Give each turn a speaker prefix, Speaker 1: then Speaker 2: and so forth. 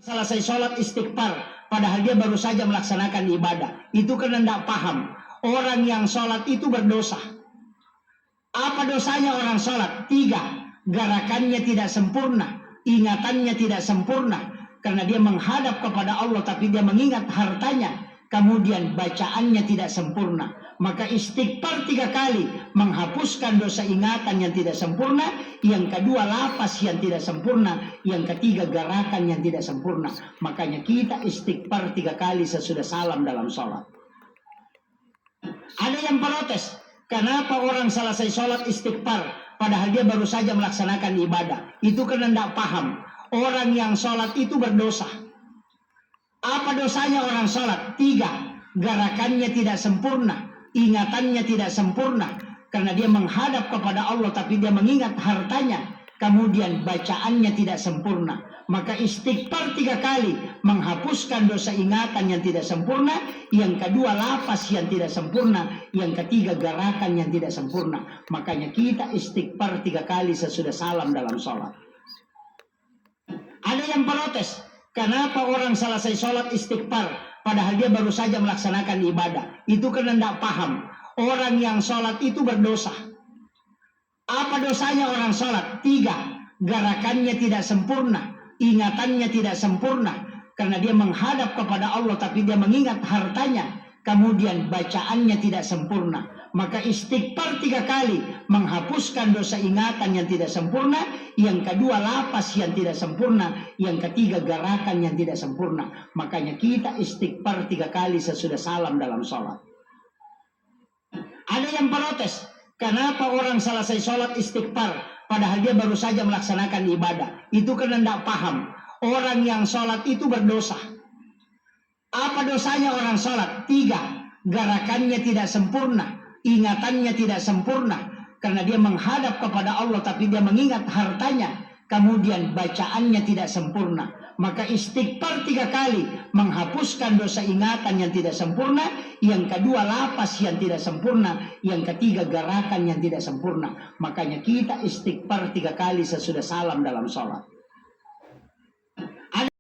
Speaker 1: Selesai sholat istighfar, padahal dia baru saja melaksanakan ibadah. Itu karena tidak paham. Orang yang sholat itu berdosa. Apa dosanya orang sholat? 3, gerakannya tidak sempurna, ingatannya tidak sempurna. Karena dia menghadap kepada Allah, tapi dia mengingat hartanya. Kemudian bacaannya tidak sempurna. Maka istighfar 3 kali menghapuskan dosa ingatan yang tidak sempurna. Yang kedua, lapas yang tidak sempurna. Yang ketiga, gerakan yang tidak sempurna. Makanya kita istighfar 3 kali sesudah salam dalam sholat. Ada yang protes, kenapa orang selesai sholat istighfar padahal dia baru saja melaksanakan ibadah? Itu karena tidak paham. Orang yang sholat itu berdosa. Apa dosanya orang sholat? 3, gerakannya tidak sempurna, ingatannya tidak sempurna. Karena dia menghadap kepada Allah, tapi dia mengingat hartanya. Kemudian bacaannya tidak sempurna. Maka istighfar 3 kali menghapuskan dosa ingatan yang tidak sempurna. Yang kedua, lapas yang tidak sempurna. Yang ketiga, gerakan yang tidak sempurna. Makanya kita istighfar 3 kali sesudah salam dalam sholat. Ada yang protes, kenapa orang selesai sholat istighfar padahal dia baru saja melaksanakan ibadah? Itu karena tidak paham. Orang yang sholat itu berdosa. Apa dosanya orang sholat? 3, gerakannya tidak sempurna, ingatannya tidak sempurna. Karena dia menghadap kepada Allah, tapi dia mengingat hartanya. Kemudian bacaannya tidak sempurna. Maka istighfar 3 kali menghapuskan dosa ingatan yang tidak sempurna. Yang kedua, lapas yang tidak sempurna. Yang ketiga, gerakan yang tidak sempurna. Makanya kita istighfar 3 kali sesudah salam dalam sholat. Ada yang protes, kenapa orang selesai sholat istighfar padahal dia baru saja melaksanakan ibadah? Itu karena tidak paham. Orang yang sholat itu berdosa. Apa dosanya orang sholat? 3, gerakannya tidak sempurna, ingatannya tidak sempurna. Karena dia menghadap kepada Allah, tapi dia mengingat hartanya. Kemudian bacaannya tidak sempurna. Maka istighfar 3 kali menghapuskan dosa ingatan yang tidak sempurna. Yang kedua, lapas yang tidak sempurna. Yang ketiga, gerakan yang tidak sempurna. Makanya kita istighfar 3 kali sesudah salam dalam sholat.